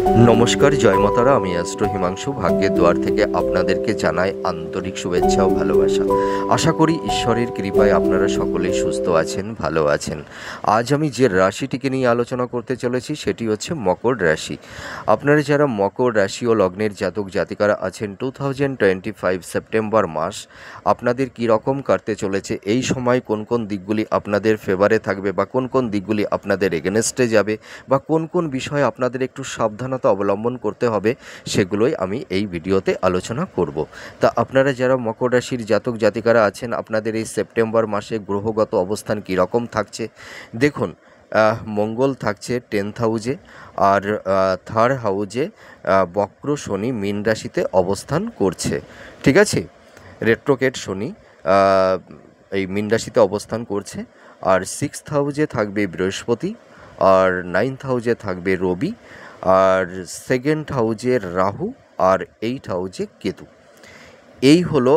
নমস্কার, জয় মাতারা। আমি অ্যাস্ট্রো হিমাংশু ভাগ্যের দুয়ার থেকে আপনাদেরকে জানাই আন্তরিক শুভেচ্ছা ও ভালোবাসা। আশা করি ঈশ্বরের কৃপায় আপনারা সকলেই সুস্থ আছেন, ভালো আছেন। আজ আমি যে রাশিটিকে নিয়ে আলোচনা করতে চলেছি সেটি হচ্ছে মকর রাশি। আপনারা যারা মকর রাশি ও লগ্নের জাতক জাতিকারা আছেন, 2025 সেপ্টেম্বর মাস আপনাদের কী রকম কাটতে চলেছে, এই সময় কোন কোন দিকগুলি আপনাদের ফেভারে থাকবে বা কোন কোন দিকগুলি আপনাদের এগেনস্টে যাবে বা কোন কোন বিষয়ে আপনাদের একটু সাবধানতা অবলম্বন করতে হবে, সেগুলোই আমি এই ভিডিওতে আলোচনা করব। তা আপনারা যারা মকর রাশির জাতক জাতিকারা আছেন, আপনাদের এই সেপ্টেম্বর মাসে গ্রহগত অবস্থান কীরকম থাকছে দেখুন। মঙ্গল থাকছে 10th হাউজে, আর 3rd হাউজে বক্র শনি মীন রাশিতে অবস্থান করছে। ঠিক আছে, রেট্রোকেট শনি এই মীন রাশিতে অবস্থান করছে। আর 6th হাউজে থাকবে বৃহস্পতি, আর 9th হাউজে থাকবে রবি, আর 2nd হাউজে রাহু, আর 8th হাউজে কেতু। এই হলো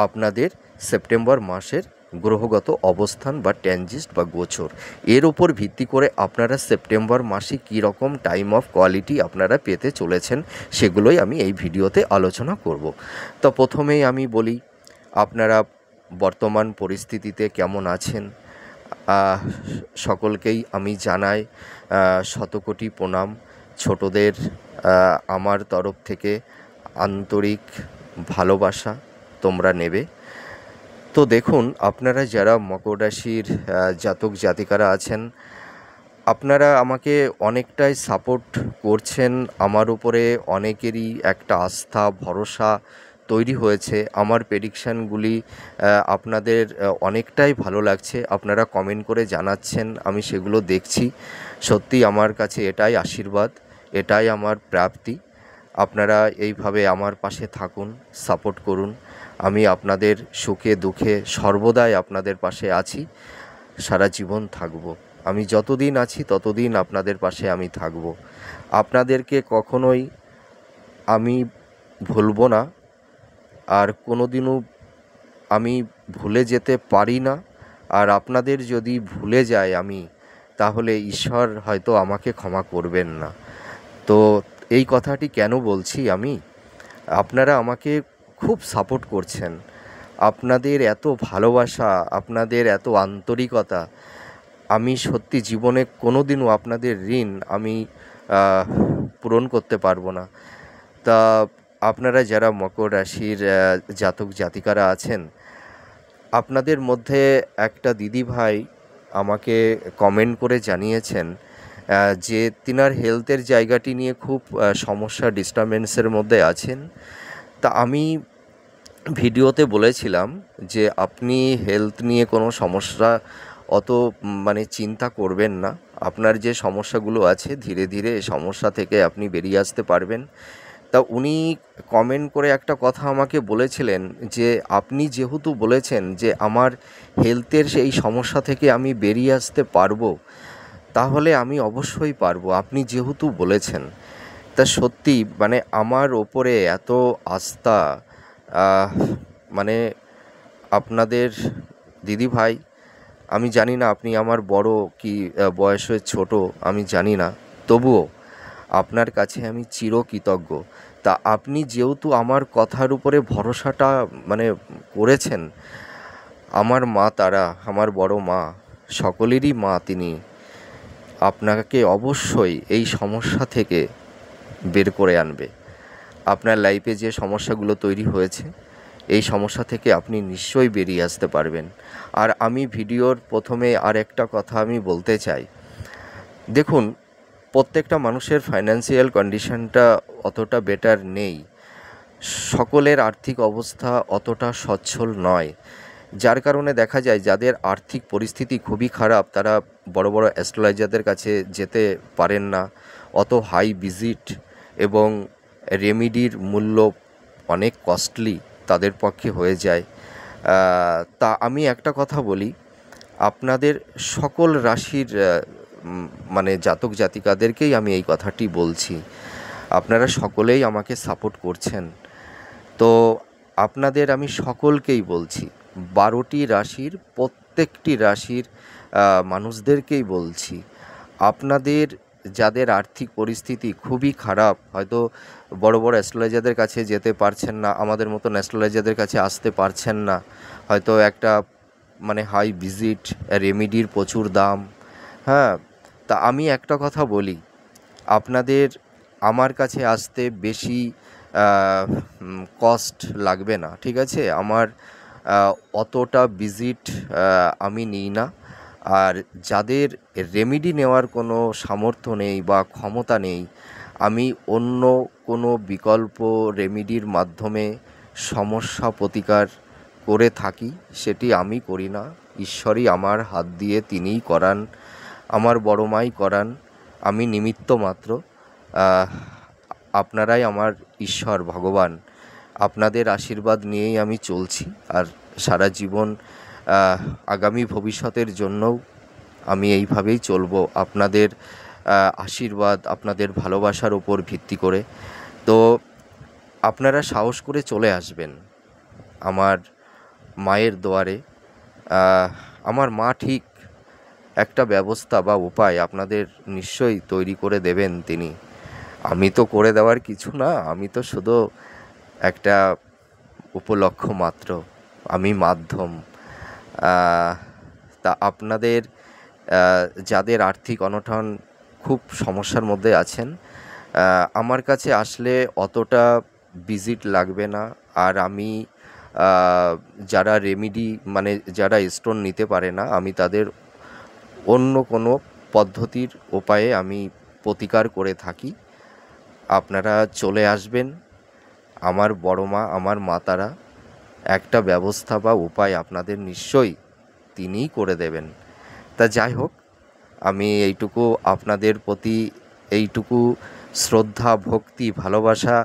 আপনাদের সেপ্টেম্বর মাসের গ্রহগত অবস্থান বা ট্রানজিট বা গোচর। এর ওপর ভিত্তি করে আপনারা সেপ্টেম্বর মাসে কী রকম টাইম অফ কোয়ালিটি আপনারা পেতে চলেছেন, সেগুলোই আমি এই ভিডিওতে আলোচনা করব। তো প্রথমেই আমি বলি, আপনারা বর্তমান পরিস্থিতিতে কেমন আছেন। সকলকেই আমি জানাই শতকোটি প্রণাম। ছোটদের আমার তরফ থেকে আন্তরিক ভালোবাসা তোমরা নেবে। তো দেখুন, আপনারা যারা মকর রাশির জাতক জাতিকারা আছেন, আপনারা আমাকে অনেকটাই সাপোর্ট করছেন। আমার উপরে অনেকেরই একটা আস্থা ভরসা তৈরি হয়েছে। আমার প্রেডিকশানগুলি আপনাদের অনেকটাই ভালো লাগছে। আপনারা কমেন্ট করে জানাচ্ছেন, আমি সেগুলো দেখছি। সত্যি আমার কাছে এটাই আশীর্বাদ, এটাই আমার প্রাপ্তি। আপনারা এইভাবে আমার পাশে থাকুন, সাপোর্ট করুন। আমি আপনাদের সুখে দুঃখে সর্বদাই আপনাদের পাশে আছি, সারা জীবন থাকব। আমি যতদিন আছি ততদিন আপনাদের পাশে আমি থাকব। আপনাদেরকে কখনোই আমি ভুলব না, আর কোনো দিনও আমি ভুলে যেতে পারি না। আর আপনাদের যদি ভুলে যাই আমি, তাহলে ঈশ্বর হয়তো আমাকে ক্ষমা করবেন না। তো এই কথাটি কেন বলছি আমি, আপনারা আমাকে খুব সাপোর্ট করছেন। আপনাদের এত ভালোবাসা, আপনাদের এত আন্তরিকতা, আমি সত্যি জীবনে কোনো দিনও আপনাদের ঋণ আমি পূরণ করতে পারবো না। তা আপনারা যারা মকর রাশির জাতক জাতিকারা আছেন, আপনাদের মধ্যে একটা দিদিভাই আমাকে কমেন্ট করে জানিয়েছেন যে তিনার হেলথের জায়গাটি নিয়ে খুব সমস্যা, ডিস্টারবেন্সের মধ্যে আছেন। তা আমি ভিডিওতে বলেছিলাম যে আপনি হেলথ নিয়ে কোনো সমস্যা অত চিন্তা করবেন না। আপনার যে সমস্যাগুলো আছে, ধীরে ধীরে এই সমস্যা থেকে আপনি বেরিয়ে আসতে পারবেন। তা উনি কমেন্ট করে একটা কথা আমাকে বলেছিলেন যে আপনি যেহেতু বলেছেন যে আমার হেলথের সেই সমস্যা থেকে আমি বেরিয়ে আসতে পারবো, তাহলে আমি অবশ্যই পারবো, আপনি যেহেতু বলেছেন। তা সত্যি আমার ওপরে এত আস্থা, আহ, মানে আপনাদের দিদিভাই, আমি জানি না আপনি আমার বড় কি বয়সে ছোট, আমি জানি না, তবুও আপনার কাছে আমি চিরকৃতজ্ঞ। তা আপনি যেহেতু আমার কথার উপরে ভরসাটা করেছেন, আমার মা তারা, আমার বড় মা, সকলেরই মা তিনি, আপনাকে অবশ্যই এই সমস্যা থেকে বের করে আনবে। আপনার লাইফে যে সমস্যাগুলো তৈরি হয়েছে, এই সমস্যা থেকে আপনি নিশ্চয়ই বেরিয়ে আসতে পারবেন। আর আমি ভিডিওর প্রথমে আর একটা কথা আমি বলতে চাই। দেখুন, প্রত্যেকটা মানুষের ফাইন্যান্সিয়াল কন্ডিশনটা অতটা বেটার নেই, সকলের আর্থিক অবস্থা অতটা সচ্ছল নয়। যার কারণে দেখা যায় যাদের আর্থিক পরিস্থিতি খুবই খারাপ, তারা বড় বড় অ্যাস্ট্রোলজারদের কাছে যেতে পারেন না। অত হাই ভিজিট এবং রেমিডির মূল্য অনেক কস্টলি তাদের পক্ষে হয়ে যায়। তা আমি একটা কথা বলি, আপনাদের সকল রাশির জাতক জাতিকাদেরকেই আমি এই কথাটি বলছি। আপনারা সকলেই আমাকে সাপোর্ট করছেন, তো আপনাদের আমি সকলকেই বলছি, 12টি রাশির প্রত্যেকটি রাশির মানুষদেরকেই বলছি, আপনাদের যাদের আর্থিক পরিস্থিতি খুবই খারাপ, হয়তো বড় বড় অ্যাস্ট্রোলজারদের কাছে যেতে পারছেন না, আমাদের মতন অ্যাস্ট্রোলজারদের কাছে আসতে পারছেন না, হয়তো একটা মানে হাই ভিজিট রেমিডির প্রচুর দাম, হ্যাঁ, তা আমি একটা কথা বলি, আপনাদের আমার কাছে আসতে বেশি কস্ট লাগবে না, ঠিক আছে? আমার অতটা ভিজিট আমি নিই না। আর যাদের রেমেডি নেওয়ার কোনো সামর্থ্য নেই বা ক্ষমতা নেই, আমি অন্য কোনো বিকল্প রেমেডির মাধ্যমে সমস্যা প্রতিকার করে থাকি, সেটি আমি করি না। ঈশ্বরই আমার হাত দিয়ে তিনিই করান, আমার বড় মাই করান, আমি নিমিত্ত মাত্র। আপনারাই আমার ঈশ্বর ভগবান, আপনাদের আশীর্বাদ নিয়েই আমি চলছি। আর সারা জীবন আগামী ভবিষ্যতের জন্যও আমি এইভাবেই চলবো, আপনাদের আশীর্বাদ, আপনাদের ভালোবাসার উপর ভিত্তি করে। তো আপনারা সাহস করে চলে আসবেন আমার মায়ের দুয়ারে। আমার মা ঠিক একটা ব্যবস্থা বা উপায় আপনাদের নিশ্চয়ই তৈরি করে দেবেন তিনি। আমি তো করে দেওয়ার কিছু না, আমি তো শুধু একটা উপলক্ষ মাত্র, আমি মাধ্যম। তা আপনাদের যাদের আর্থিক অনটন, খুব সমস্যার মধ্যে আছেন, আমার কাছে আসলে অতটা ভিজিট লাগবে না। আর আমি যারা রেমিডি মানে যারা স্টোন নিতে পারে না, আমি তাদের অন্য কোনো পদ্ধতির উপায়ে আমি প্রতিকার করে থাকি। আপনারা চলে আসবেন, আমার বড় মা, আমার মাতারা একটা ব্যবস্থা বা উপায় আপনাদের নিশ্চয়ই তিনিই করে দেবেন। তা যাই হোক, আমি এইটুকু আপনাদের প্রতি এইটুকু শ্রদ্ধা, ভক্তি, ভালোবাসা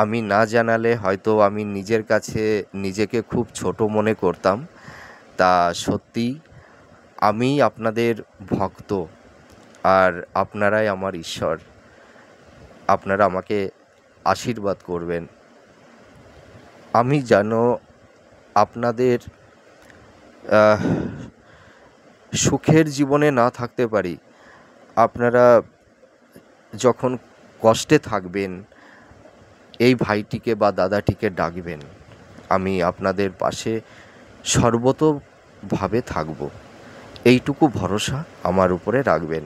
আমি না জানালে হয়তো আমি নিজের কাছে নিজেকে খুব ছোট মনে করতাম। তা সত্যি আমি আপনাদের ভক্ত, আর আপনারাই আমার ঈশ্বর। আপনারা আমাকে আশীর্বাদ করবেন। আমি যেন আপনাদের সুখের জীবনে না থাকতে পারি, আপনারা যখন কষ্টে থাকবেন এই ভাইটিকে বা দাদাটিকে ডাকবেন, আমি আপনাদের পাশে সর্বতোভাবে থাকব, এইটুকু ভরসা আমার উপরে রাখবেন।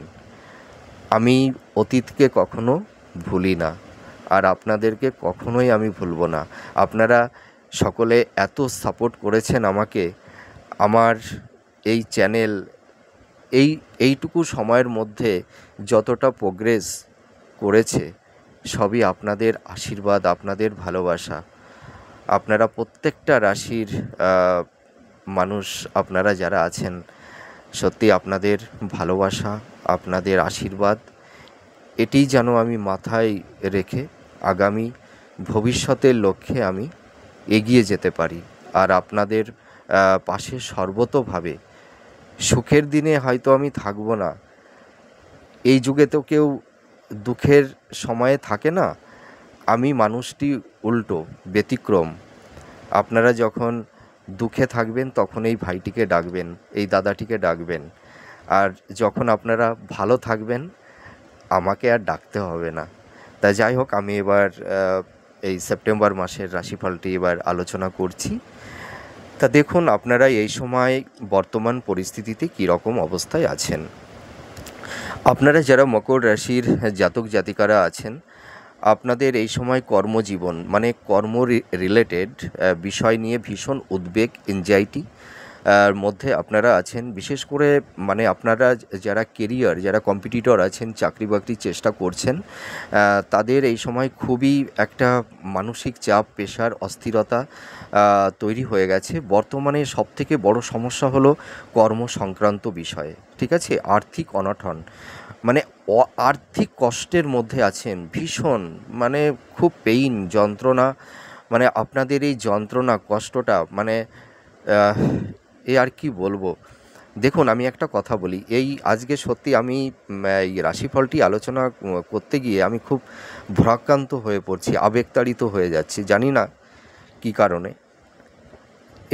আমি অতীতকে কখনো ভুলি না, আর আপনাদেরকে কখনোই আমি ভুলব না। আপনারা সকলে এত সাপোর্ট করেছেন আমাকে, আমার এই চ্যানেল এইটুকু সময়ের মধ্যে যতটা প্রোগ্রেস করেছে, সবই আপনাদের আশীর্বাদ, আপনাদের ভালোবাসা। আপনারা প্রত্যেকটা রাশির মানুষ, আপনারা যারা আছেন, সত্যি আপনাদের ভালোবাসা, আপনাদের আশীর্বাদ, এটিই যেন আমি মাথায় রেখে আগামী ভবিষ্যতের লক্ষ্যে আমি এগিয়ে যেতে পারি। আর আপনাদের পাশে সর্বতোভাবে, সুখের দিনে হয়তো আমি থাকবো না, এই যুগে তো কেউ দুঃখের সময়ে থাকে না, আমি মানুষটি উল্টো, ব্যতিক্রম। আপনারা যখন দুঃখে থাকবেন তখন এই ভাইটিকে ডাকবেন, এই দাদাটিকে ডাকবেন, আর যখন আপনারা ভালো থাকবেন আমাকে আর ডাকতে হবে না। তা যাই হোক, আমি এবার এই সেপ্টেম্বর মাসের রাশিফলটি এবার আলোচনা করছি। তা দেখুন আপনারা এই সময় বর্তমান পরিস্থিতিতে কীরকম অবস্থায় আছেন। আপনারা যারা মকর রাশির জাতক জাতিকারা আছেন, আপনাদের এই সময় কর্মজীবন মানে কর্ম রিলেটেড বিষয় নিয়ে ভীষণ উদ্বেগ, এনজাইটি মধ্যে আপনারা আছেন। বিশেষ করে মানে আপনারা যারা কেরিয়ার, যারা কম্পিটিটর আছেন, চাকরি বাকরির চেষ্টা করছেন, তাদের এই সময় খুবই একটা মানসিক চাপ, প্রেশার, অস্থিরতা তৈরি হয়ে গেছে। বর্তমানে সবথেকে বড় সমস্যা হলো কর্ম সংক্রান্ত বিষয়ে, ঠিক আছে? আর্থিক অনটন, মানে আর্থিক কষ্টের মধ্যে আছেন ভীষণ, মানে খুব পেইন, যন্ত্রণা, মানে আপনাদের এই যন্ত্রণা, কষ্টটা মানে এ আর কি বলবো। দেখুন আমি একটা কথা বলি, এই আজকে সত্যি আমি এই রাশিফলটি আলোচনা করতে গিয়ে আমি খুব ভারাক্রান্ত হয়ে পড়ছি, আবেগতাড়িত হয়ে যাচ্ছি, জানি না কী কারণে।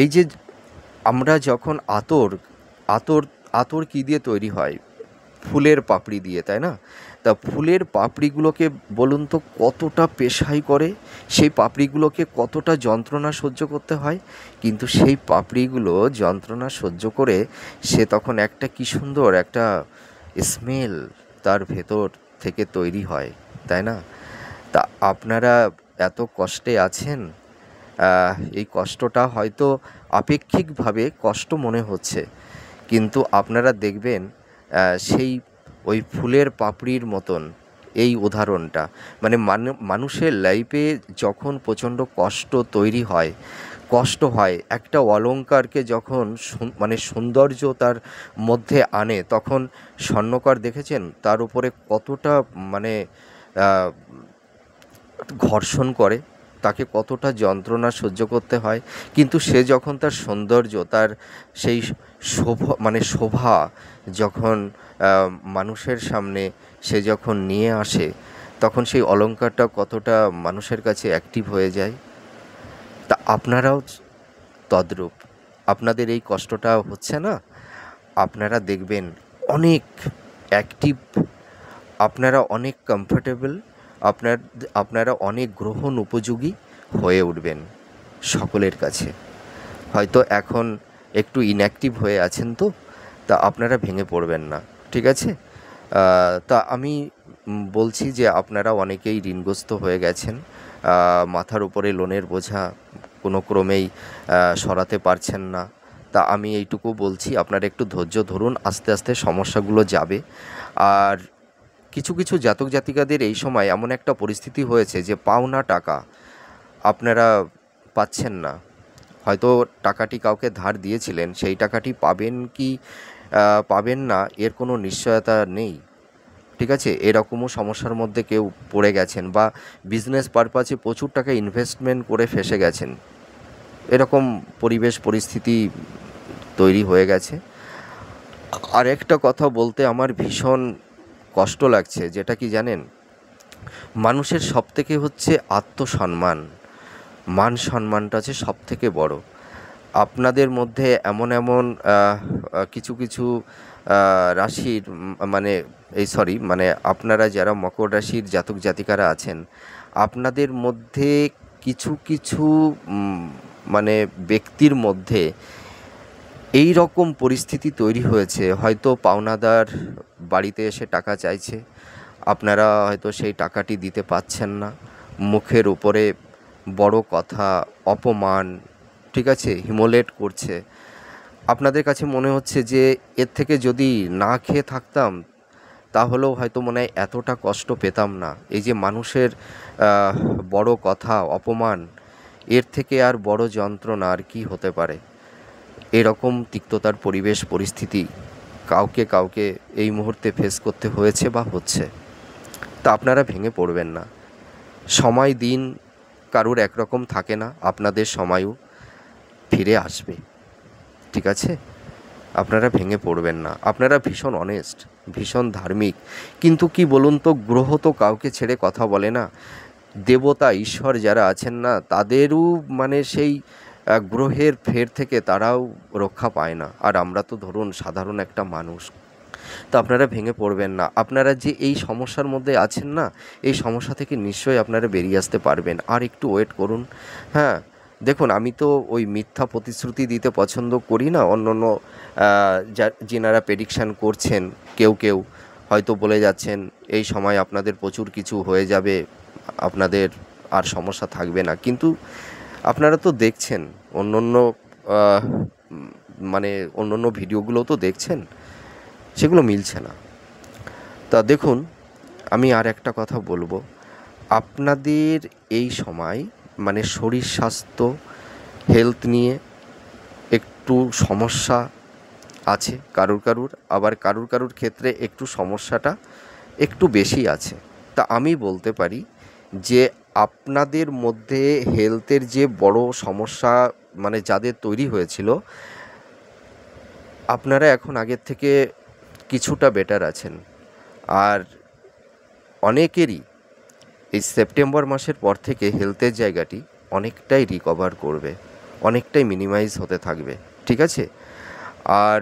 এই যে আমরা যখন আতর কী দিয়ে তৈরি হয়? ফুলের পাপড়ি দিয়ে, তাই না? তা ফুলের পাপড়িগুলোকে বলুন তো কতটা পেশাই করে, সেই পাপড়িগুলোকে কতটা যন্ত্রণা সহ্য করতে হয়, কিন্তু সেই পাপড়িগুলো যন্ত্রণা সহ্য করে সে তখন একটা কী সুন্দর একটা স্মেল তার ভেতর থেকে তৈরি হয়, তাই না? তা আপনারা এত কষ্টে আছেন, এই কষ্টটা হয়তো আপেক্ষিকভাবে কষ্ট মনে হচ্ছে, কিন্তু আপনারা দেখবেন সেই ওই ফুলের পাপড়ির মতন এই উদাহরণটা, মানে মানুষের লাইফে যখন প্রচণ্ড কষ্ট তৈরি হয়, কষ্ট হয়, একটা অলংকারকে যখন মানে সৌন্দর্য তার মধ্যে আনে, তখন স্বর্ণকার দেখেছেন তার উপরে কতটা মানে ঘর্ষণ করে, তাকে কতটা যন্ত্রণা সহ্য করতে হয়, কিন্তু সে যখন তার সৌন্দর্য, তার সেই শোভা যখন মানুষের সামনে সে যখন নিয়ে আসে, তখন সেই অলংকারটা কতটা মানুষের কাছে অ্যাক্টিভ হয়ে যায়। তা আপনারাও তদ্রূপ, আপনাদের এই কষ্টটা হচ্ছে না, আপনারা দেখবেন অনেক অ্যাক্টিভ, আপনারা অনেক কমফোর্টেবল, আপনারা অনেক গ্রহণ উপযোগী হয়ে উঠবেন সকলের কাছে। হয়তো এখন একটু ইনঅ্যাক্টিভ হয়ে আছেন, তো তা আপনারা ভেঙে পড়বেন না, ঠিক আছে? তা আমি বলছি যে আপনারা অনেকেই ঋণগ্রস্ত হয়ে গেছেন, মাথার উপরে লোনের বোঝা কোনো ক্রমেই সরাতে পারছেন না। তা আমি এইটুকু বলছি, আপনারা একটু ধৈর্য ধরুন, আস্তে আস্তে সমস্যাগুলো যাবে। আর কিছু কিছু জাতক জাতিকাদের এই সময় এমন একটা পরিস্থিতি হয়েছে যে পাওনা টাকা আপনারা পাচ্ছেন না, হয়তো টাকাটি কাউকে ধার দিয়েছিলেন, সেই টাকাটি পাবেন কি পাবেন না এর কোনো নিশ্চয়তা নেই, ঠিক আছে? এরকমও সমস্যার মধ্যে কেউ পড়ে গেছেন, বা বিজনেস পারপাসে প্রচুর টাকা ইনভেস্টমেন্ট করে ফেঁসে গেছেন, এরকম পরিবেশ পরিস্থিতি তৈরি হয়ে গেছে। আর একটা কথা বলতে আমার ভীষণ কষ্ট লাগছে, যেটা কি জানেন, মানুষের সবথেকে হচ্ছে আত্মসম্মান, মান সম্মানটা হচ্ছে সবথেকে বড়। আপনাদের মধ্যে এমন এমন কিছু কিছু রাশির মানে আপনারা যারা মকর রাশির জাতক জাতিকারা আছেন, আপনাদের মধ্যে কিছু কিছু মানে ব্যক্তির মধ্যে এই রকম পরিস্থিতি তৈরি হয়েছে, হয়তো পাওনাদার বাড়িতে এসে টাকা চাইছে, আপনারা হয়তো সেই টাকাটি দিতে পারছেন না, মুখের উপরে বড় কথা, অপমান, ঠিক আছে, হিউমিলিয়েট করছে। আপনাদের কাছে মনে হচ্ছে যে এর থেকে যদি না খেয়ে থাকতাম তাহলেও হয়তো মনে হয় এতটা কষ্ট পেতাম না। এই যে মানুষের বড় কথা, অপমান, এর থেকে আর বড় যন্ত্রণা আর কি হতে পারে? এরকম তিক্ততার পরিবেশ পরিস্থিতি কাউকে কাউকে এই মুহূর্তে ফেস করতে হয়েছে বা হচ্ছে। তা আপনারা ভেঙে পড়বেন না, সময় দিন কারুর একরকম থাকে না, আপনাদের সময়ও ফিরে আসবে, ঠিক আছে? আপনারা ভেঙে পড়বেন না, আপনারা ভীষণ অনেস্ট, ভীষণ ধার্মিক, কিন্তু কি বলুন তো, গ্রহ তো কাউকে ছেড়ে কথা বলে না, দেবতা ঈশ্বর যারা আছেন না, তাদেরও মানে সেই গ্রহের ফের থেকে তারাও রক্ষা পায় না, আর আমরা তো ধরুন সাধারণ একটা মানুষ। তো আপনারা ভেঙে পড়বেন না, আপনারা যে এই সমস্যার মধ্যে আছেন না, এই সমস্যা থেকে নিশ্চয়ই আপনারা বেরিয়ে আসতে পারবেন, আর একটু ওয়েট করুন। হ্যাঁ, দেখুন, আমি তো ওই মিথ্যা প্রতিশ্রুতি দিতে পছন্দ করি না। অন্য অন্য যেনারা প্রেডিকশান করছেন, কেউ কেউ হয়তো বলে যাচ্ছেন এই সময় আপনাদের প্রচুর কিছু হয়ে যাবে, আপনাদের আর সমস্যা থাকবে না, কিন্তু আপনারা তো দেখছেন অন্য অন্য মানে অন্য অন্য ভিডিওগুলো তো দেখছেন, সেগুলো মিলছে না। তা দেখুন, আমি আর একটা কথা বলবো, আপনাদের এই সময় মানে শরীর স্বাস্থ্য, হেলথ নিয়ে একটু সমস্যা আছে কারুর কারুর, আবার কারুর কারুর ক্ষেত্রে একটু সমস্যাটা একটু বেশি আছে। তা আমি বলতে পারি যে আপনাদের মধ্যে হেলথের যে বড় সমস্যা মানে যাদের তৈরি হয়েছিল, আপনারা এখন আগের থেকে কিছুটা বেটার আছেন। আর অনেকেরই এই সেপ্টেম্বর মাসের পর থেকে হেলথের জায়গাটি অনেকটাই রিকভার করবে, অনেকটাই মিনিমাইজ হতে থাকবে, ঠিক আছে? আর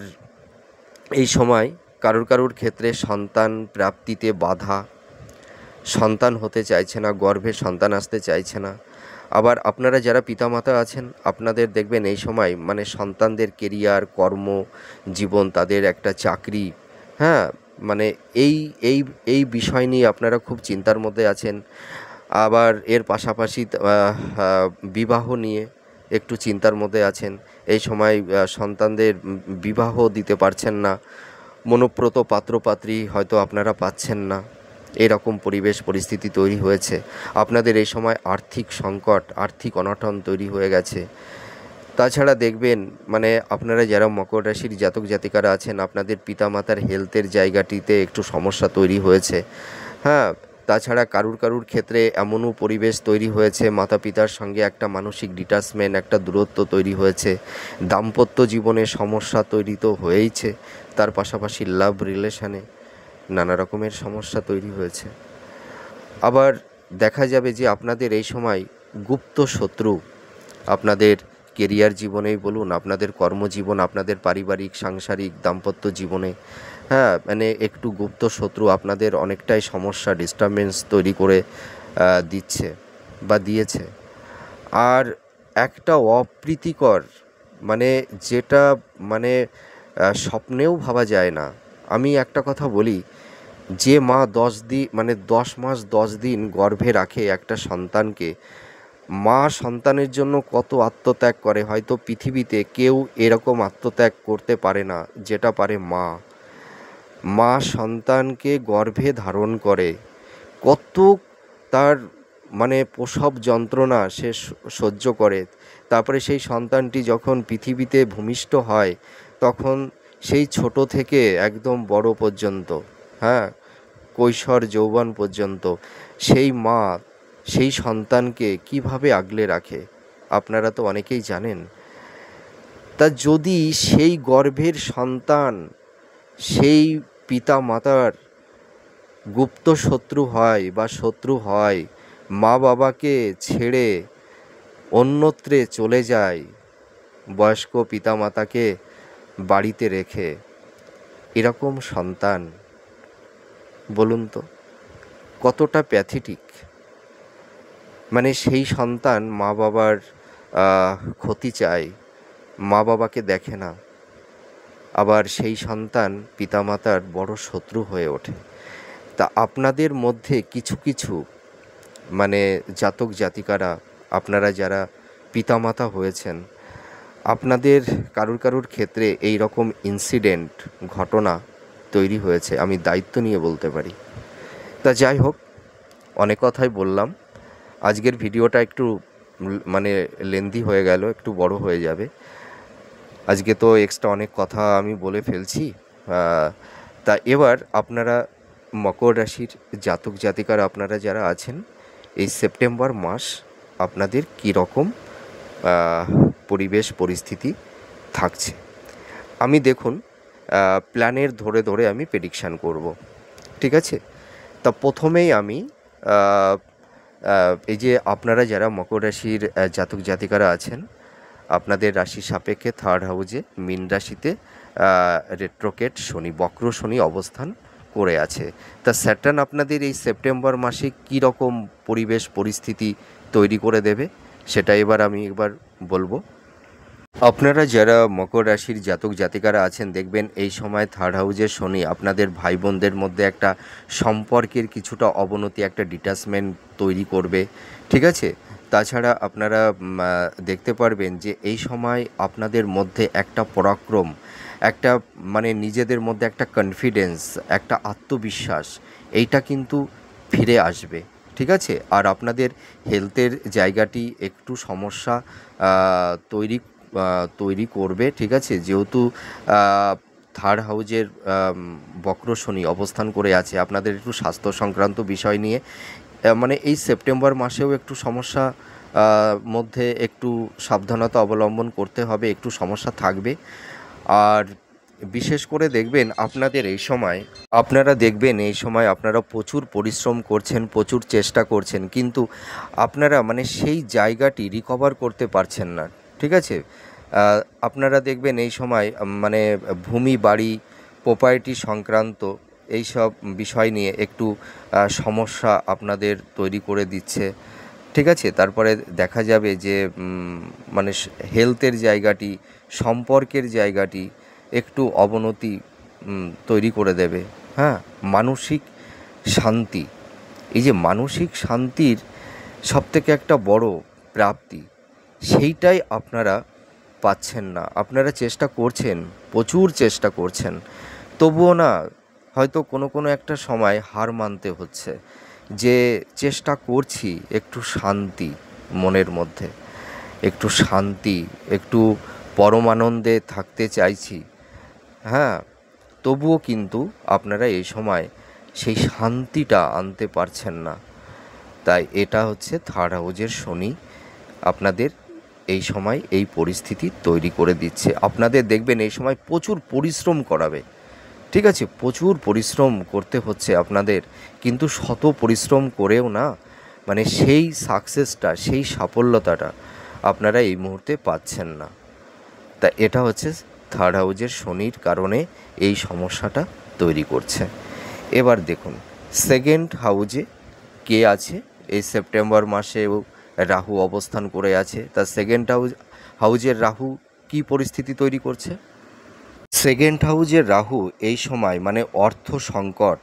এই সময় কারুর কারুর ক্ষেত্রে সন্তান প্রাপ্তিতে বাধা, সন্তান হতে চাইছে না, গর্ভে সন্তান আসতে চাইছে না। আবার আপনারা যারা পিতামাতা আছেন, আপনাদের দেখবেন এই সময় মানে সন্তানদের কেরিয়ার, কর্ম জীবন, তাদের একটা চাকরি, হ্যাঁ, মানে এই এই এই বিষয় নিয়ে আপনারা খুব চিন্তার মধ্যে আছেন। আবার এর পাশাপাশি বিবাহ নিয়ে একটু চিন্তার মধ্যে আছেন। এই সময় সন্তানদের বিবাহ দিতে পারছেন না, মনপ্রত পাত্রপাত্রী হয়তো আপনারা পাচ্ছেন না, এরকম পরিবেশ পরিস্থিতি তৈরি হয়েছে। আপনাদের এই সময় আর্থিক সংকট, আর্থিক অনটন তৈরি হয়ে গেছে। তাছাড়া দেখবেন মানে আপনারা যারা মকর রাশির জাতক জাতিকারা আছেন, আপনাদের পিতামাতার হেলথের জায়গাটিতে একটু সমস্যা তৈরি হয়েছে, হ্যাঁ। তাছাড়া কারুর কারুর ক্ষেত্রে এমনও পরিবেশ তৈরি হয়েছে, মাতা পিতার সঙ্গে একটা মানসিক ডিটাচমেন্ট, একটা দূরত্ব তৈরি হয়েছে। দাম্পত্য জীবনে সমস্যা তৈরি তো হয়েইছে, তার পাশাপাশি লাভ রিলেশনে নানা রকমের সমস্যা তৈরি হয়েছে। আবার দেখা যাবে যে আপনাদের এই সময় গুপ্ত শত্রু আপনাদের কেরিয়ার জীবনেই বলুন, আপনাদের কর্মজীবন, আপনাদের পারিবারিক সাংসারিক দাম্পত্য জীবনে, হ্যাঁ, মানে একটু গুপ্ত শত্রু আপনাদের অনেকটাই সমস্যা, ডিস্টারবেন্স তৈরি করে দিচ্ছে বা দিয়েছে। আর একটা অপ্রীতিকর মানে যেটা মানে স্বপ্নেও ভাবা যায় না। আমি একটা কথা বলি, যে মা 10 মাস 10 দিন গর্ভে রাখে একটা সন্তানকে, মা সন্তানের জন্য কত আত্মত্যাগ করে, হয়তো পৃথিবীতে কেউ এরকম আত্মত্যাগ করতে পারে না যেটা পারে মা। মা সন্তানকে গর্ভে ধারণ করে, কত তার মানে প্রসব যন্ত্রণা সে সহ্য করে। তারপরে সেই সন্তানটি যখন পৃথিবীতে ভূমিষ্ঠ হয়, তখন সেই ছোট থেকে একদম বড় পর্যন্ত, হ্যাঁ, কৈশোর যৌবন পর্যন্ত সেই মা সেই সন্তানকে কিভাবে আগলে রাখে আপনারা তো অনেকেই জানেন। তা যদি সেই গর্ভের সন্তান সেই পিতা মাতার গুপ্ত শত্রু হয় বা শত্রু হয়, মা বাবাকে ছেড়ে অন্যত্রে চলে যায়, বয়স্ক পিতা মাতাকে বাড়িতে রেখে, এরকম সন্তান বলুন তো কতটা প্যাথেটিক। মানে সেই সন্তান মা বাবার ক্ষতি চায়, মা বাবাকে দেখে না, আবার সেই সন্তান পিতামাতার বড় শত্রু হয়ে ওঠে। তা আপনাদের মধ্যে কিছু কিছু মানে জাতক জাতিকারা, আপনারা যারা পিতামাতা হয়েছেন, আপনাদের কারুর কারুর ক্ষেত্রে এই রকম ইনসিডেন্ট ঘটনা তৈরি হয়েছে, আমি দায়িত্ব নিয়ে বলতে পারি। তা যাই হোক, অনেক কথাই বললাম। আজকের ভিডিওটা একটু মানে লেন্দি হয়ে গেল, একটু বড় হয়ে যাবে। আজকে তো এক্সট্রা অনেক কথা আমি বলে ফেলছি। তা এবার আপনারা মকর রাশির জাতক জাতিকারা আপনারা যারা আছেন, এই সেপ্টেম্বর মাস আপনাদের কীরকম পরিবেশ পরিস্থিতি থাকছে আমি দেখুন প্ল্যানের ধরে ধরে আমি প্রেডিকশান করব, ঠিক আছে? তা প্রথমেই আমি এই যে আপনারা যারা মকর রাশির জাতক জাতিকারা আছেন, আপনাদের রাশি সাপেক্ষে থার্ড হাউজে মীন রাশিতে রেট্রোকেট শনি, বক্র শনি অবস্থান করে আছে। তা স্যাটার্ন আপনাদের এই সেপ্টেম্বর মাসে কী রকম পরিবেশ পরিস্থিতি তৈরি করে দেবে সেটা এবার আমি বলবো। আপনারা যারা মকর রাশির জাতক জাতিকারা আছেন, দেখবেন এই সময় থার্ড হাউজের শনি আপনাদের ভাই বোনদের মধ্যে একটা সম্পর্কের কিছুটা অবনতি, একটা ডিটাচমেন্ট তৈরি করবে, ঠিক আছে? তাছাড়া আপনারা দেখতে পারবেন যে এই সময় আপনাদের মধ্যে একটা পরাক্রম, একটা মানে নিজেদের মধ্যে একটা কনফিডেন্স, একটা আত্মবিশ্বাস, এইটা কিন্তু ফিরে আসবে, ঠিক আছে? আর আপনাদের হেলথের জায়গাটি একটু সমস্যা তৈরি করবে, ঠিক আছে? যেহেতু থার্ড হাউজের বক্র শনি অবস্থান করে আছে, আপনাদের একটু স্বাস্থ্য সংক্রান্ত বিষয় নিয়ে মানে এই সেপ্টেম্বর মাসেও একটু সমস্যা মধ্যে একটু সাবধানতা অবলম্বন করতে হবে, একটু সমস্যা থাকবে। আর বিশেষ করে দেখবেন আপনারা দেখবেন এই সময় আপনারা প্রচুর পরিশ্রম করছেন, প্রচুর চেষ্টা করছেন, কিন্তু আপনারা মানে সেই জায়গাটি রিকভার করতে পারছেন না, ঠিক আছে? আপনারা দেখবেন এই সময় মানে ভূমি বাড়ি প্রপার্টি সংক্রান্ত এইসব বিষয় নিয়ে একটু সমস্যা আপনাদের তৈরি করে দিচ্ছে, ঠিক আছে। তারপরে দেখা যাবে যে মানে হেলথের জায়গাটি, সম্পর্কের জায়গাটি একটু অবনতি তৈরি করে দেবে। হ্যাঁ, মানসিক শান্তি, এই যে মানসিক শান্তির সবথেকে একটা বড় প্রাপ্তি, সেইটাই আপনারা পাচ্ছেন না। আপনারা চেষ্টা করছেন, প্রচুর চেষ্টা করছেন, তবুও না, হয়তো কোনো একটা সময় হার মানতে হচ্ছে যে চেষ্টা করছি একটু শান্তি মনের মধ্যে, একটু শান্তি, একটু পরমানন্দে থাকতে চাইছি। হ্যাঁ, তবুও কিন্তু আপনারা এই সময় সেই শান্তিটা আনতে পারছেন না। তাই এটা হচ্ছে থার্ড হাউজের শনি আপনাদের এই সময় এই পরিস্থিতি তৈরি করে দিচ্ছে। আপনাদের দেখবেন এই সময় প্রচুর পরিশ্রম করাবে, ঠিক আছে, প্রচুর পরিশ্রম করতে হচ্ছে আপনাদের, কিন্তু শত পরিশ্রম করেও না, মানে সেই সাকসেসটা, সেই সাফল্যতাটা আপনারা এই মুহূর্তে পাচ্ছেন না। তা এটা হচ্ছে থার্ড হাউজের শনির কারণে এই সমস্যাটা তৈরি করছে। এবার দেখুন সেকেন্ড হাউজে কে আছে। এই সেপ্টেম্বর মাসেও রাহু অবস্থান করে আছে। তা সেকেন্ড হাউজের রাহু কী পরিস্থিতি তৈরি করছে? সেকেন্ড হাউজের রাহু এই সময় মানে অর্থ সংকট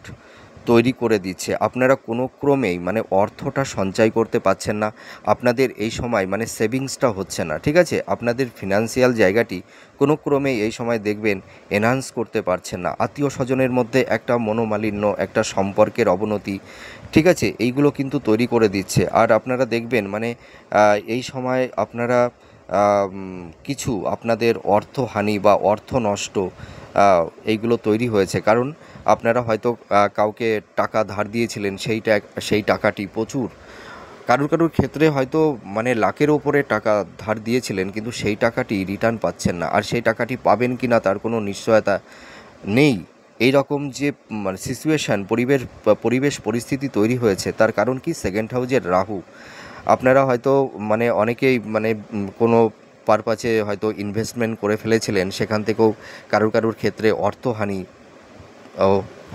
তৈরি করে দিচ্ছে। আপনারা কোনো ক্রমেই মানে অর্থটা সঞ্চয় করতে পারছেন না। আপনাদের এই সময় মানে সেভিংসটা হচ্ছে না, ঠিক আছে। আপনাদের ফিনান্সিয়াল জায়গাটি কোনো ক্রমেই এই সময় দেখবেন এনহান্স করতে পারছেন না। আত্মীয় স্বজনের মধ্যে একটা মনোমালিন্য, একটা সম্পর্কের অবনতি, ঠিক আছে, এইগুলো কিন্তু তৈরি করে দিচ্ছে। আর আপনারা দেখবেন মানে এই সময় আপনারা কিছু আপনাদের অর্থহানি বা অর্থ নষ্ট এইগুলো তৈরি হয়েছে। কারণ আপনারা হয়তো কাউকে টাকা ধার দিয়েছিলেন, সেই টাকাটি প্রচুর, কারুর ক্ষেত্রে হয়তো মানে লাখের ওপরে টাকা ধার দিয়েছিলেন, কিন্তু সেই টাকাটি রিটার্ন পাচ্ছেন না। আর সেই টাকাটি পাবেন কি না তার কোনো নিশ্চয়তা নেই। এই রকম যে মানে সিচুয়েশান, পরিবেশ পরিস্থিতি তৈরি হয়েছে, তার কারণ কি? সেকেন্ড হাউজের রাহু। আপনারা হয়তো মানে অনেকেই মানে কোনো পারপাসে হয়তো ইনভেস্টমেন্ট করে ফেলেছিলেন, সেখান থেকেও কারুর ক্ষেত্রে অর্থহানি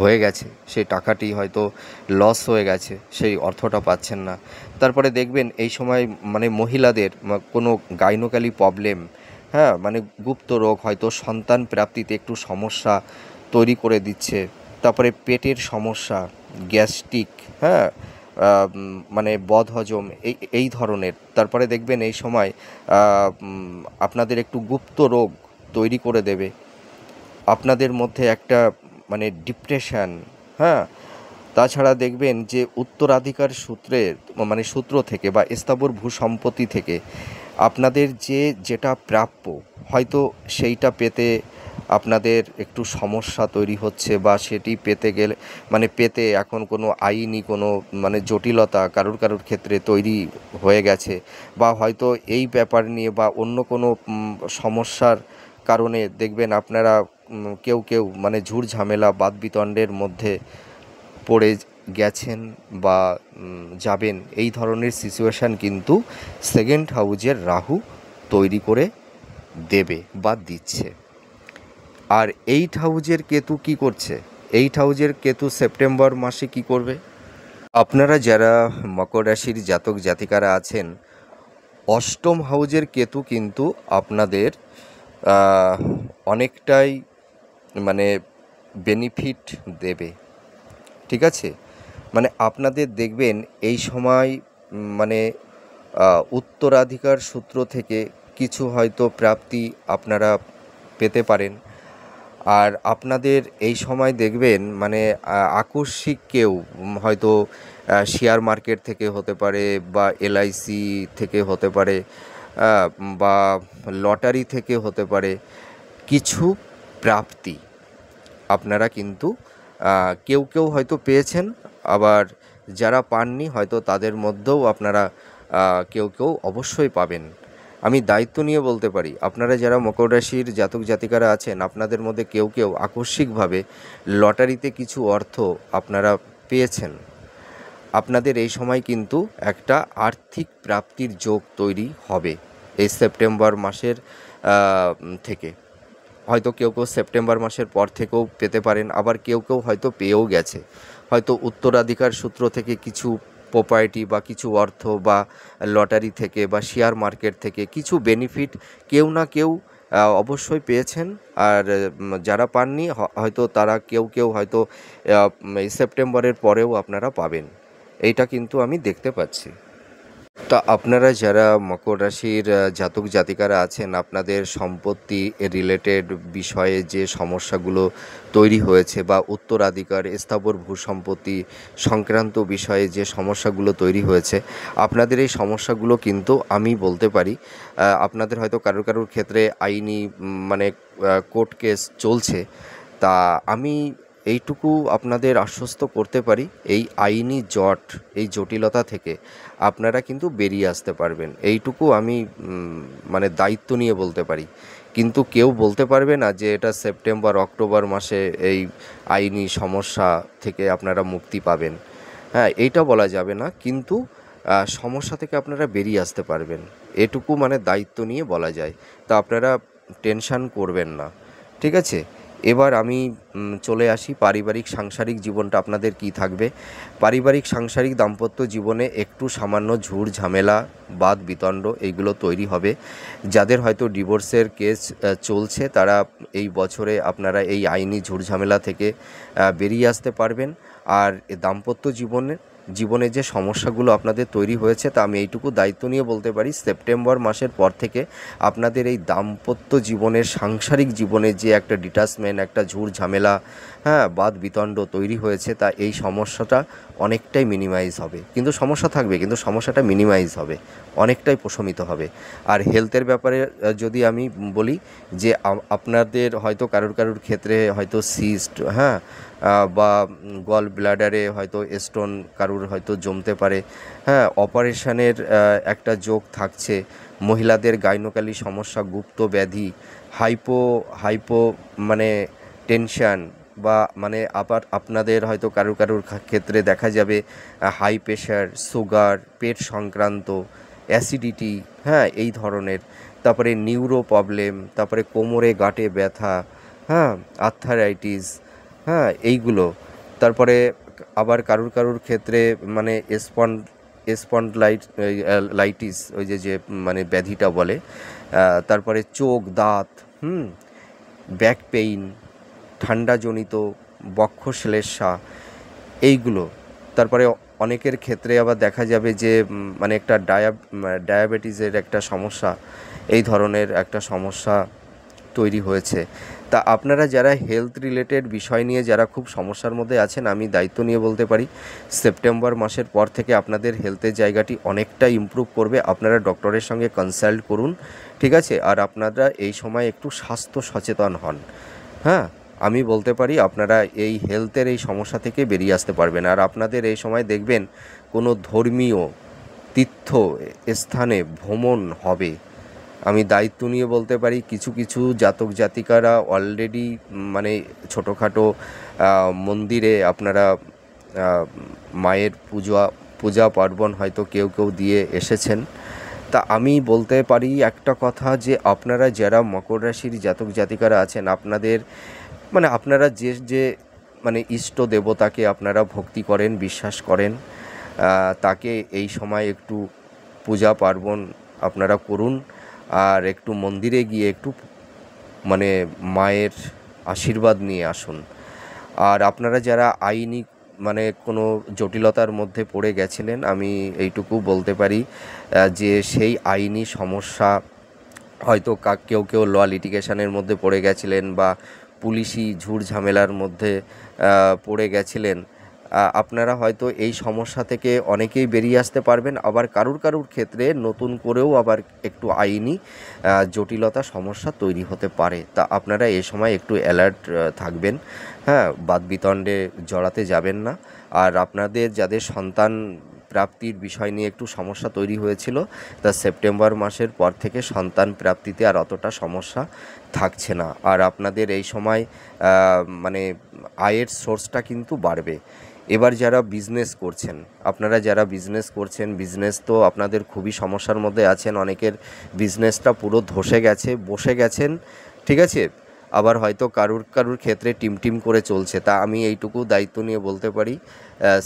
হয়ে গেছে, সেই টাকাটি হয়তো লস হয়ে গেছে, সেই অর্থটা পাচ্ছেন না। তারপরে দেখবেন এই সময় মানে মহিলাদের কোনো গাইনোকালি প্রবলেম, হ্যাঁ, মানে গুপ্ত রোগ, হয়তো সন্তান প্রাপ্তিতে একটু সমস্যা তৈরি করে দিচ্ছে। তারপরে পেটের সমস্যা, গ্যাস্ট্রিক, হ্যাঁ, মানে বদহজম, এই ধরনের। তারপরে দেখবেন এই সময় আপনাদের একটু গুপ্ত রোগ তৈরি করে দেবে। আপনাদের মধ্যে একটা মানে ডিপ্রেশন, হ্যাঁ। তাছাড়া দেখবেন যে উত্তরাধিকার মানে সূত্র থেকে বা স্থাবর ভূসম্পত্তি থেকে আপনাদের যেটা প্রাপ্য, হয়তো সেইটা পেতে আপনাদের একটু সমস্যা তৈরি হচ্ছে, বা সেটি পেতে গেলে মানে পেতে এখন কোনো আইনি কোনো মানে জটিলতা কারুর ক্ষেত্রে তৈরি হয়ে গেছে, বা হয়তো এই ব্যাপার নিয়ে বা অন্য কোনো সমস্যার কারণে দেখবেন আপনারা কেউ মানে ঝুট ঝামেলা বাদ বিতণ্ডের মধ্যে পড়ে গেছেন বা যাবেন। এই ধরনের সিচুয়েশান কিন্তু সেকেন্ড হাউজের রাহু তৈরি করে দেবে বা দিচ্ছে। আর এইট হাউজের কেতু কি করছে? এইট হাউজের কেতু সেপ্টেম্বর মাসে কি করবে? আপনারা যারা মকর রাশির জাতক জাতিকারা আছেন, অষ্টম হাউজের কেতু কিন্তু আপনাদের অনেকটাই মানে বেনিফিট দেবে, ঠিক আছে। মানে আপনাদের দেখবেন এই সময় মানে উত্তরাধিকার সূত্র থেকে কিছু হয়তো প্রাপ্তি আপনারা পেতে পারেন। আর আপনাদের এই সময় দেখবেন মানে আকস্মিক কেউ হয়তো শেয়ার মার্কেট থেকে হতে পারে, বা এলআইসি থেকে হতে পারে, বা লটারি থেকে হতে পারে, কিছু প্রাপ্তি আপনারা কিন্তু কেউ হয়তো পেয়েছেন, আবার যারা পাননি হয়তো তাদের মধ্যেও আপনারা কেউ অবশ্যই পাবেন। আমি দায়িত্ব নিয়ে বলতে পারি, আপনারা যারা মকর রাশির জাতক জাতিকারা আছেন, আপনাদের মধ্যে কেউ আকস্মিকভাবে লটারিতে কিছু অর্থ আপনারা পেয়েছেন। আপনাদের এই সময় কিন্তু একটা আর্থিক প্রাপ্তির যোগ তৈরি হবে এই সেপ্টেম্বর মাসের থেকে। হয়তো কেউ কেউ সেপ্টেম্বর মাসের পর থেকেও পেতে পারেন, আবার কেউ কেউ হয়তো পেয়েও গেছে, হয়তো উত্তরাধিকার সূত্র থেকে কিছু প্রপার্টি বা কিছু অর্থ বা লটারি থেকে বা শেয়ার মার্কেট থেকে কিছু বেনিফিট কেউ না কেউ অবশ্যই পেয়েছেন। আর যারা পাননি হয়তো তারা কেউ কেউ হয়তো এই সেপ্টেম্বরের পরেও আপনারা পাবেন, এইটা কিন্তু আমি দেখতে পাচ্ছি। তা আপনারা যারা মকর রাশির জাতক জাতিকারা আছেন, আপনাদের সম্পত্তি রিলেটেড বিষয়ে যে সমস্যাগুলো তৈরি হয়েছে বা উত্তরাধিকার স্থাবর ভূসম্পত্তি সংক্রান্ত বিষয়ে যে সমস্যাগুলো তৈরি হয়েছে, আপনাদের এই সমস্যাগুলো কিন্তু আমি বলতে পারি আপনাদের হয়তো কারোর কারোর ক্ষেত্রে আইনি মানে কোর্ট কেস চলছে। তা আমি এইটুকু আপনাদের আশ্বস্ত করতে পারি, এই আইনি জট, এই জটিলতা থেকে আপনারা কিন্তু বেরিয়ে আসতে পারবেন, এইটুকু আমি মানে দায়িত্ব নিয়ে বলতে পারি। কিন্তু কেউ বলতে পারবে না যে এটা সেপ্টেম্বর অক্টোবর মাসে এই আইনি সমস্যা থেকে আপনারা মুক্তি পাবেন। হ্যাঁ, এইটা বলা যাবে না, কিন্তু সমস্যা থেকে আপনারা বেরিয়ে আসতে পারবেন, এটুকু মানে দায়িত্ব নিয়ে বলা যায়। তা আপনারা টেনশান করবেন না, ঠিক আছে? এবার আমি চলে আসি পারিবারিক সাংসারিক জীবনটা আপনাদের কি থাকবে। পারিবারিক সাংসারিক দাম্পত্য জীবনে একটু সামান্য ঝুট ঝামেলা বাদ বিতণ্ড এইগুলো তৈরি হবে। যাদের হয়তো ডিভোর্সের কেস চলছে, তারা এই বছরে আপনারা এই আইনি ঝুট ঝামেলা থেকে বেরিয়ে আসতে পারবেন। আর দাম্পত্য জীবনে যে সমস্যাগুলো আপনাদের তৈরি হয়েছে, তা আমি এইটুকু দায়িত্ব নিয়ে বলতে পারি, সেপ্টেম্বর মাসের পর থেকে আপনাদের এই দাম্পত্য জীবনের সাংসারিক জীবনে যে একটা ডিটাচমেন্ট, একটা ঝুট ঝামেলা, হ্যাঁ, বাদ বিতণ্ড তৈরি হয়েছে, তা এই সমস্যাটা অনেকটাই মিনিমাইজ হবে। কিন্তু সমস্যা থাকবে, কিন্তু সমস্যাটা মিনিমাইজ হবে, অনেকটাই প্রশমিত হবে। আর হেলথের ব্যাপারে যদি আমি বলি যে আপনাদের হয়তো কারোর কারোর ক্ষেত্রে হয়তো সিস্ট, হ্যাঁ, বা গল ব্লাডারে হয়তো স্টোন কারুর হয়তো জমতে পারে, হ্যাঁ, অপারেশনের একটা যোগ থাকছে। মহিলাদের গাইনোকালি সমস্যা, গুপ্ত ব্যাধি, হাইপো মানে টেনশান, বা মানে আবার আপনাদের হয়তো কারুর কারুর ক্ষেত্রে দেখা যাবে হাই প্রেশার, সুগার, পেট সংক্রান্ত, অ্যাসিডিটি, হ্যাঁ, এই ধরনের। তারপরে নিউরো প্রবলেম, তারপরে কোমরে গাঁটে ব্যথা, হ্যাঁ, আর্থারাইটিস, হ্যাঁ, এইগুলো। তারপরে আবার কারুর কারুর ক্ষেত্রে মানে স্পন্ডলাইটিস, ওই যে মানে ব্যাধিটা বলে। তারপরে চোখ, দাঁত, ব্যাক পেইন, ঠান্ডাজনিত বক্ষশ্লেষ্মা, এইগুলো। তারপরে অনেকের ক্ষেত্রে আবার দেখা যাবে যে মানে একটা ডায়াবেটিসের একটা সমস্যা, এই ধরনের একটা সমস্যা তৈরি হয়েছে। তা আপনারা যারা হেলথ রিলেটেড বিষয় নিয়ে যারা খুব সমস্যার মধ্যে আছেন, আমি দায়িত্ব নিয়ে বলতে পারি, সেপ্টেম্বর মাসের পর থেকে আপনাদের হেলথের জায়গাটি অনেকটা ইমপ্রুভ করবে। আপনারা ডক্টরের সঙ্গে কনসাল্ট করুন, ঠিক আছে? আর আপনারা এই সময় একটু স্বাস্থ্য সচেতন হন। হ্যাঁ, আমি বলতে পারি আপনারা এই হেলথের এই সমস্যা থেকে বেরিয়ে আসতে পারবেন। আর আপনাদের এই সময় দেখবেন কোনো ধর্মীয় তীর্থ স্থানে ভ্রমণ হবে। আমি দায়িত্ব নিয়ে বলতে পারি, কিছু কিছু জাতক জাতিকারা অলরেডি মানে ছোটোখাটো মন্দিরে আপনারা মায়ের পূজা পার্বণ হয়তো কেউ কেউ দিয়ে এসেছেন। তা আমি বলতে পারি একটা কথা, যে আপনারা যারা মকর রাশির জাতক জাতিকারা আছেন, আপনাদের মানে আপনারা যে মানে ইষ্ট দেবতাকে আপনারা ভক্তি করেন, বিশ্বাস করেন, তাকে এই সময় একটু পূজা পার্বণ আপনারা করুন। আর একটু মন্দিরে গিয়ে একটু মানে মায়ের আশীর্বাদ নিয়ে আসুন। আর আপনারা যারা আইনি মানে কোনো জটিলতার মধ্যে পড়ে গেছিলেন, আমি এইটুকু বলতে পারি যে সেই আইনি সমস্যা হয়তো কেউ কেউ ল লিটিগেশনের মধ্যে পড়ে গেছিলেন, বা পুলিশি ঝুট ঝামেলার মধ্যে পড়ে গেছিলেন, আপনারা হয়তো এই সমস্যা থেকে অনেকেই বেরিয়ে আসতে পারবেন। আবার কারুর কারুর ক্ষেত্রে নতুন করেও আবার একটু আইনি জটিলতা সমস্যা তৈরি হতে পারে। তা আপনারা এই সময় একটু অ্যালার্ট থাকবেন, হ্যাঁ, বাদবিতণ্ডে জড়াতে যাবেন না। আর আপনাদের যাদের সন্তান প্রাপ্তির বিষয় নিয়ে একটু সমস্যা তৈরি হয়েছিল, তা সেপ্টেম্বর মাসের পর থেকে সন্তান প্রাপ্তিতে আর অতটা সমস্যা থাকছে না। আর আপনাদের এই সময় মানে আয়ের সোর্সটা কিন্তু বাড়বে। এবার যারা বিজনেস করছেন, আপনারা যারা বিজনেস করছেন, বিজনেস তো আপনাদের খুবই সমস্যার মধ্যে আছেন, অনেকের বিজনেসটা পুরো ধসে গেছে, বসে গেছেন, ঠিক আছে? আবার হয়তো কারুর কারুর ক্ষেত্রে টিম করে চলছে। তা আমি এইটুকু দায়িত্ব নিয়ে বলতে পারি,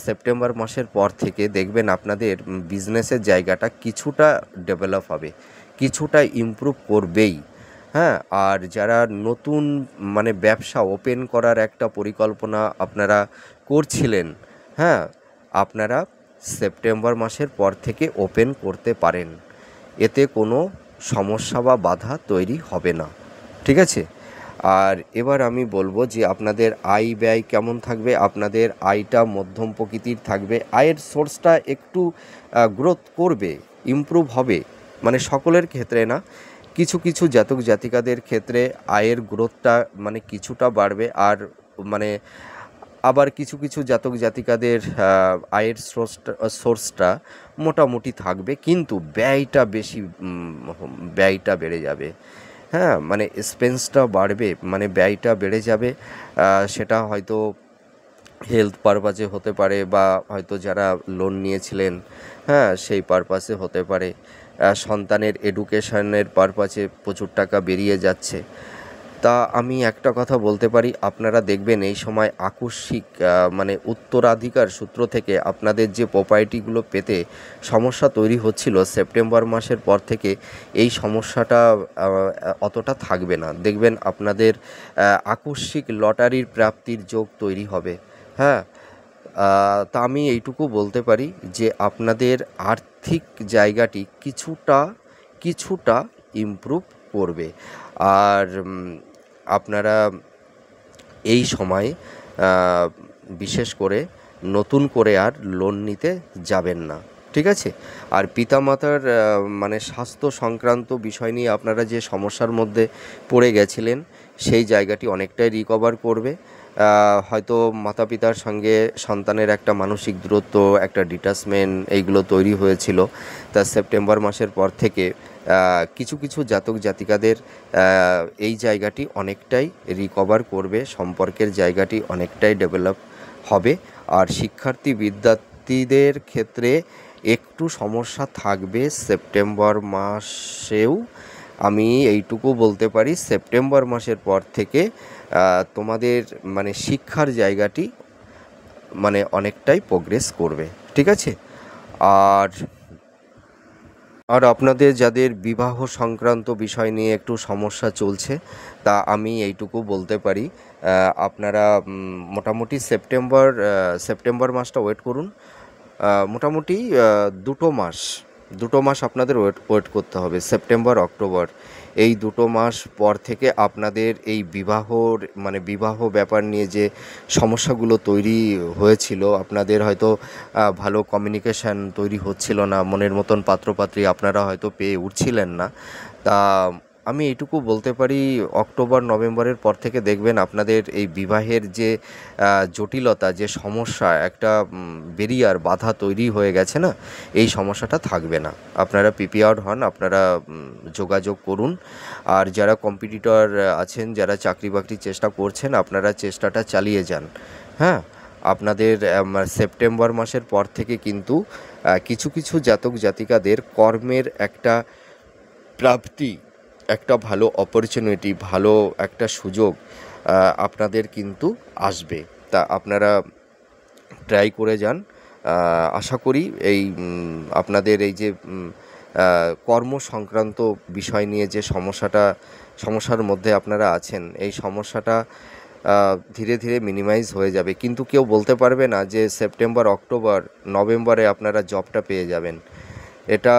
সেপ্টেম্বর মাসের পর থেকে দেখবেন আপনাদের বিজনেসের জায়গাটা কিছুটা ডেভেলপ হবে, কিছুটা ইমপ্রুভ করবেই। হ্যাঁ, আর যারা নতুন মানে ব্যবসা ওপেন করার একটা পরিকল্পনা আপনারা করছিলেন, হ্যাঁ, আপনারা সেপ্টেম্বর মাসের পর থেকে ওপেন করতে পারেন। এতে কোনো সমস্যা বা বাধা তৈরি হবে না, ঠিক আছে? আর এবার আমি বলবো যে আপনাদের আয় ব্যয় কেমন থাকবে। আপনাদের আয়টা মধ্যম প্রকৃতির থাকবে, আয়ের সোর্সটা একটু গ্রোথ করবে, ইমপ্রুভ হবে, মানে সকলের ক্ষেত্রে না, কিছু কিছু জাতক জাতিকাদের ক্ষেত্রে আয়ের গ্রোথটা মানে কিছুটা বাড়বে, আর মানে আবার কিছু কিছু জাতক জাতিকাদের আয়ের সোর্সটা মোটামুটি থাকবে, কিন্তু ব্যয়টা বেশি, ব্যয়টা বেড়ে যাবে। হ্যাঁ, মানে এক্সপেন্সটা বাড়বে, মানে ব্যয়টা বেড়ে যাবে। সেটা হয়তো হেলথ পারপাসে হতে পারে, বা হয়তো যারা লোন নিয়েছিলেন, হ্যাঁ, সেই পারপাসে হতে পারে। সন্তানের এডুকেশনের পারপাসে প্রচুর টাকা বেরিয়ে যাচ্ছে। তা আমি একটা কথা বলতে পারি, আপনারা দেখবেন এই সময় আকস্মিক মানে উত্তরাধিকার সূত্র থেকে আপনাদের যে প্রপার্টিগুলো পেতে সমস্যা তৈরি হচ্ছিল, সেপ্টেম্বর মাসের পর থেকে এই সমস্যাটা অতটা থাকবে না। দেখবেন আপনাদের আকস্মিক লটারির প্রাপ্তির যোগ তৈরি হবে। হ্যাঁ, তা আমি এইটুকু বলতে পারি যে আপনাদের আর্থিক জায়গাটি কিছুটা কিছুটা ইমপ্রুভ করবে। আর আপনারা এই সময় বিশেষ করে নতুন করে আর লোন নিতে যাবেন না, ঠিক আছে? আর পিতামাতার মানে স্বাস্থ্য সংক্রান্ত বিষয় নিয়ে আপনারা যে সমস্যার মধ্যে পড়ে গেছিলেন, সেই জায়গাটি অনেকটাই রিকভার করবে। হয়তো মাতা পিতার সঙ্গে সন্তানের একটা মানসিক দূরত্ব, একটা ডিটাচমেন্ট, এইগুলো তৈরি হয়েছিল। তা সেপ্টেম্বর মাসের পর থেকে কিছু কিছু জাতক জাতিকাদের এই জায়গাটি অনেকটাই রিকভার করবে, সম্পর্কের জায়গাটি অনেকটাই ডেভেলপ হবে। আর শিক্ষার্থী বিদ্যার্থীদের ক্ষেত্রে একটু সমস্যা থাকবে সেপ্টেম্বর মাসেও। আমি এইটুকু বলতে পারি, সেপ্টেম্বর মাসের পর থেকে তোমাদের মানে শিক্ষার জায়গাটি মানে অনেকটাই প্রোগ্রেস করবে, ঠিক আছে? আর আর আপনাদের যাদের বিবাহ সংক্রান্ত বিষয় নিয়ে একটু সমস্যা চলছে, তা আমি এইটুকু বলতে পারি, আপনারা মোটামুটি সেপ্টেম্বর মাসটা ওয়েট করুন। মোটামুটি দুটো মাস আপনাদের ওয়েট করতে হবে, সেপ্টেম্বর অক্টোবর। এই দুটো মাস পর থেকে আপনাদের এই বিবাহ ব্যাপার নিয়ে যে সমস্যাগুলো তৈরি হয়েছিল, আপনাদের হয়তো ভালো কমিউনিকেশান তৈরি হচ্ছিল না, মনের মতন পাত্রপাত্রী আপনারা হয়তো পেয়ে উঠছিলেন না। তা আমি এইটুকু বলতে পারি, অক্টোবর নভেম্বরের পর থেকে দেখবেন আপনাদের এই বিবাহের যে জটিলতা, যে সমস্যা, একটা বেরিয়ার বাধা তৈরি হয়ে গেছে না, এই সমস্যাটা থাকবে না। আপনারা প্রিপেয়ার্ড হন, আপনারা যোগাযোগ করুন। আর যারা কম্পিটিটর আছেন, যারা চাকরি বাকরির চেষ্টা করছেন, আপনারা চেষ্টাটা চালিয়ে যান। হ্যাঁ, আপনাদের সেপ্টেম্বর মাসের পর থেকে কিন্তু কিছু কিছু জাতক জাতিকাদের কর্মের একটা প্রাপ্তি, একটা ভালো অপরচুনিটি, ভালো একটা সুযোগ আপনাদের কিন্তু আসবে। তা আপনারা ট্রাই করে যান। আশা করি এই আপনাদের এই যে কর্ম সংক্রান্ত বিষয় নিয়ে যে সমস্যার মধ্যে আপনারা আছেন, এই সমস্যাটা ধীরে ধীরে মিনিমাইজ হয়ে যাবে। কিন্তু কেউ বলতে পারবে না যে সেপ্টেম্বর অক্টোবর নভেম্বরে আপনারা জবটা পেয়ে যাবেন। এটা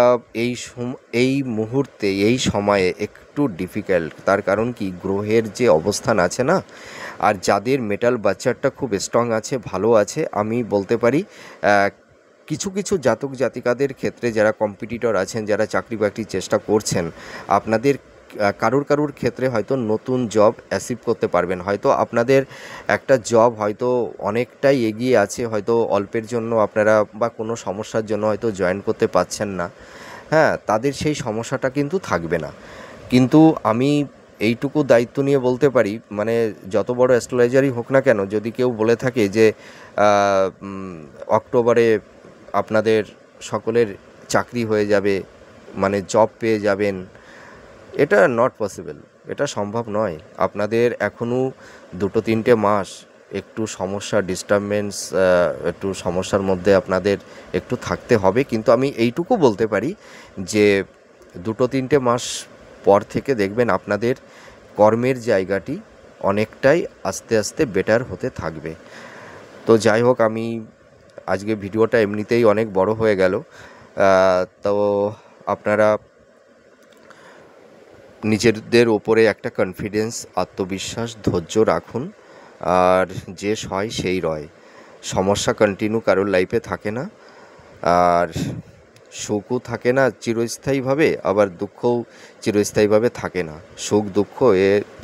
এই মুহূর্তে, এই সময়ে একটু ডিফিকাল্ট। তার কারণ কি, গ্রহের যে অবস্থান আছে না, আর যাদের মেটাল বাচ্চারটা খুব স্ট্রং আছে, ভালো আছে, আমি বলতে পারি কিছু কিছু জাতক জাতিকাদের ক্ষেত্রে যারা কম্পিটিটর আছেন, যারা চাকরি বাকরির চেষ্টা করছেন, আপনাদের কারুর ক্ষেত্রে হয়তো নতুন জব অ্যাচিভ করতে পারবেন। হয়তো আপনাদের একটা জব হয়তো অনেকটাই এগিয়ে আছে, হয়তো অল্পের জন্য আপনারা বা কোনো সমস্যার জন্য হয়তো জয়েন করতে পারছেন না। হ্যাঁ, তাদের সেই সমস্যাটা কিন্তু থাকবে না। কিন্তু আমি এইটুকু দায়িত্ব নিয়ে বলতে পারি, মানে যত বড় অ্যাস্ট্রোলজারই হোক না কেন, যদি কেউ বলে থাকে যে অক্টোবরে আপনাদের সকলের চাকরি হয়ে যাবে, মানে জব পেয়ে যাবেন, এটা নট পসিবল। এটা সম্ভব নয়। আপনাদের এখনও 2-3টে মাস একটু সমস্যা, ডিস্টারবেন্স, একটু সমস্যার মধ্যে আপনাদের একটু থাকতে হবে। কিন্তু আমি এইটুকু বলতে পারি যে 2-3টে মাস পর থেকে দেখবেন আপনাদের কর্মের জায়গাটি অনেকটাই আস্তে আস্তে বেটার হতে থাকবে। তো যাই হোক, আমি আজকে ভিডিওটা এমনিতেই অনেক বড় হয়ে গেল। তো আপনারা নিজেদের ওপরে একটা কনফিডেন্স, আত্মবিশ্বাস, ধৈর্য রাখুন। আর যে হয় সেই রয়। সমস্যা কন্টিনিউ কারোর লাইফে থাকে না, আর সুখও থাকে না চিরস্থায়ীভাবে, আবার দুঃখও চিরস্থায়ীভাবে থাকে না। সুখ দুঃখ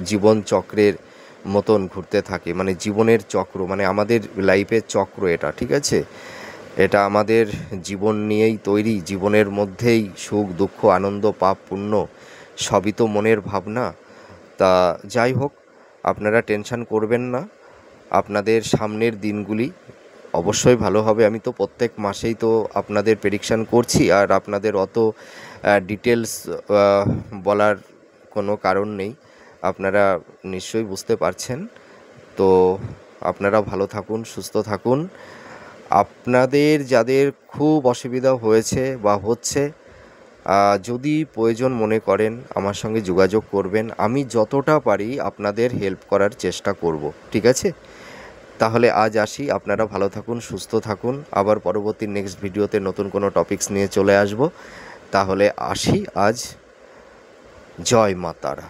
জীবন চক্রের মতন ঘুরতে থাকে, মানে জীবনের চক্র, মানে আমাদের লাইফের চক্র এটা, ঠিক আছে? এটা আমাদের জীবন নিয়েই তৈরি। জীবনের মধ্যেই সুখ দুঃখ, আনন্দ, পাপ পুণ্য সবই তো মনের ভাবনা। তা যাই হোক, আপনারা টেনশন করবেন না। আপনাদের সামনের দিনগুলি অবশ্যই ভালো হবে। আমি তো প্রত্যেক মাসেই তো আপনাদের প্রেডিকশান করছি, আর আপনাদের অত ডিটেলস বলার কোনো কারণ নেই। আপনারা নিশ্চয়ই বুঝতে পারছেন। তো আপনারা ভালো থাকুন, সুস্থ থাকুন। আপনাদের যাদের খুব অসুবিধা হয়েছে বা হচ্ছে, যদি প্রয়োজন মনে করেন আমার সঙ্গে যোগাযোগ করবেন। আমি যতটা পারি আপনাদের হেল্প করার চেষ্টা করব, ঠিক আছে? তাহলে আজ আসি। আপনারা ভালো থাকুন, সুস্থ থাকুন। আবার পরবর্তী নেক্সট ভিডিওতে নতুন কোনো টপিকস নিয়ে চলে আসব। তাহলে আসি আজ। জয় মা তারা।